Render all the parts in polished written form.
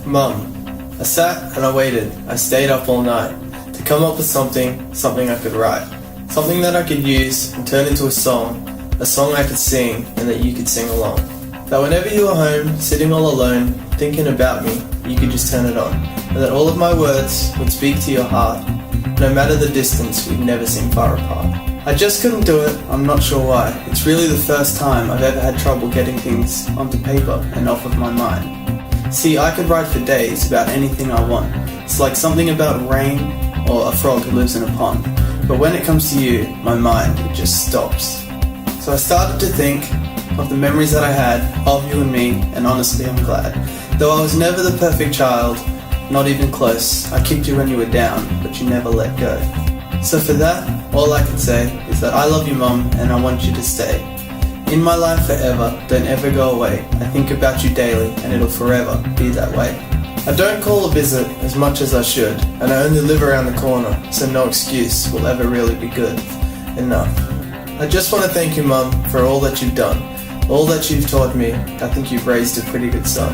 Mum, I sat and I waited. I stayed up all night to come up with something I could write. Something that I could use and turn into a song I could sing and that you could sing along. That whenever you were home, sitting all alone, thinking about me, you could just turn it on. And that all of my words would speak to your heart. No matter the distance, we'd never seem far apart. I just couldn't do it, I'm not sure why. It's really the first time I've ever had trouble getting things onto paper and off of my mind. See, I could write for days about anything I want. It's like something about rain or a frog who lives in a pond. But when it comes to you, my mind, it just stops. So I started to think of the memories that I had of you and me, and honestly I'm glad. Though I was never the perfect child, not even close, I kicked you when you were down, but you never let go. So for that, all I can say is that I love you, Mum, and I want you to stay in my life forever. Don't ever go away. I think about you daily, and it'll forever be that way. I don't call a visit as much as I should, and I only live around the corner, so no excuse will ever really be good enough. I just want to thank you, Mum, for all that you've done, all that you've taught me. I think you've raised a pretty good son,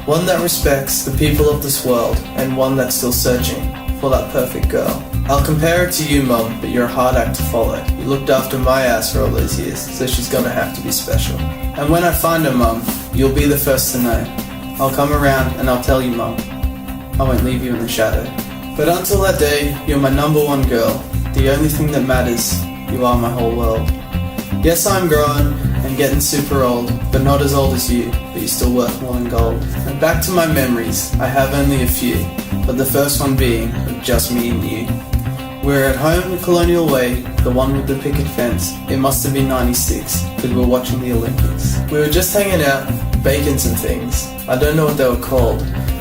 one that respects the people of this world, and one that's still searching for that perfect girl. I'll compare it to you, Mum, but you're a hard act to follow. You looked after my ass for all those years, so she's gonna have to be special. And when I find her, Mum, you'll be the first to know. I'll come around and I'll tell you, Mum. I won't leave you in the shadow. But until that day, you're my number one girl. The only thing that matters, you are my whole world. Yes, I'm growing and getting super old, but not as old as you, but you're still worth more than gold. And back to my memories, I have only a few, but the first one being of just me and you. We're at home at Colonial Way, the one with the picket fence. It must have been 96, because we're watching the Olympics. We were just hanging out, baking some things. I don't know what they were called,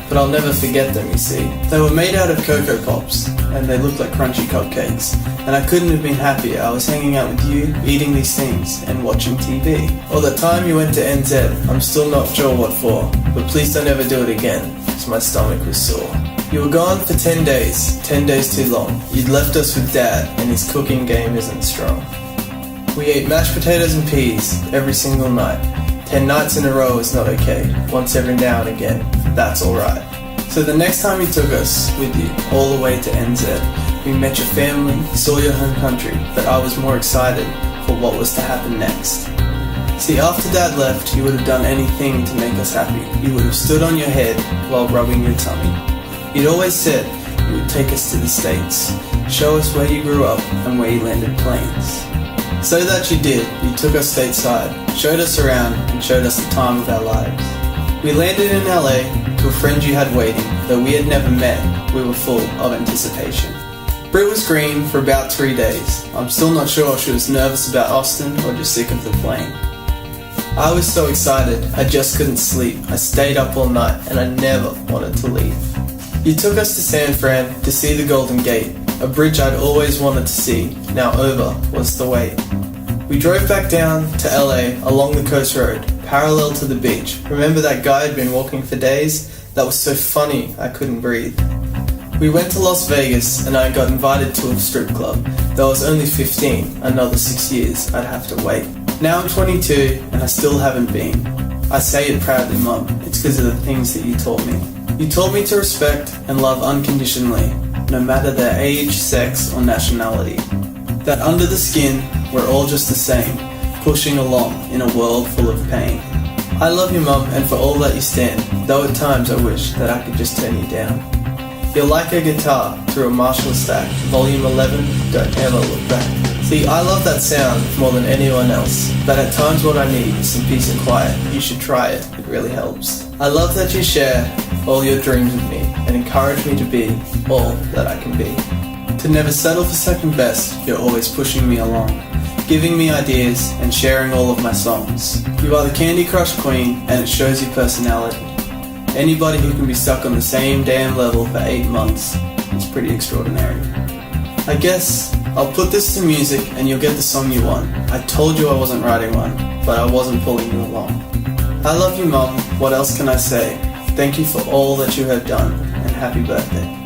but I'll never forget them, you see. They were made out of Cocoa Pops, and they looked like crunchy cupcakes. And I couldn't have been happier. I was hanging out with you, eating these things, and watching TV. Or the time you went to NZ, I'm still not sure what for, but please don't ever do it again, because my stomach was sore. You were gone for 10 days too long. You'd left us with Dad, and his cooking game isn't strong. We ate mashed potatoes and peas every single night. 10 nights in a row is not okay. Once every now and again, that's alright. So the next time you took us with you all the way to NZ, we met your family, saw your home country, but I was more excited for what was to happen next. See, after Dad left, you would have done anything to make us happy. You would have stood on your head while rubbing your tummy. You'd always said you would take us to the States, show us where you grew up and where you landed planes. So that you did, you took us stateside, showed us around and showed us the time of our lives. We landed in LA to a friend you had waiting. Though we had never met, we were full of anticipation. Brit was green for about 3 days. I'm still not sure if she was nervous about Austin or just sick of the plane. I was so excited, I just couldn't sleep. I stayed up all night and I never wanted to leave. You took us to San Fran to see the Golden Gate, a bridge I'd always wanted to see. Now over was the wait. We drove back down to LA along the coast road, parallel to the beach. Remember that guy had been walking for days? That was so funny I couldn't breathe. We went to Las Vegas and I got invited to a strip club. Though I was only 15, another 6 years I'd have to wait. Now I'm 22 and I still haven't been. I say it proudly, Mum, it's because of the things that you taught me. You taught me to respect and love unconditionally, no matter their age, sex, or nationality. That under the skin, we're all just the same, pushing along in a world full of pain. I love you, Mum, and for all that you stand, though at times I wish that I could just turn you down. You're like a guitar through a Marshall stack, volume 11, don't ever look back. See, I love that sound more than anyone else, but at times what I need is some peace and quiet. You should try it, it really helps. I love that you share all your dreams with me and encourage me to be all that I can be. To never settle for second best, you're always pushing me along, giving me ideas and sharing all of my songs. You are the Candy Crush queen and it shows your personality. Anybody who can be stuck on the same damn level for 8 months is pretty extraordinary. I guess I'll put this to music and you'll get the song you want. I told you I wasn't writing one, but I wasn't pulling you along. I love you, Mum. What else can I say? Thank you for all that you have done, and happy birthday.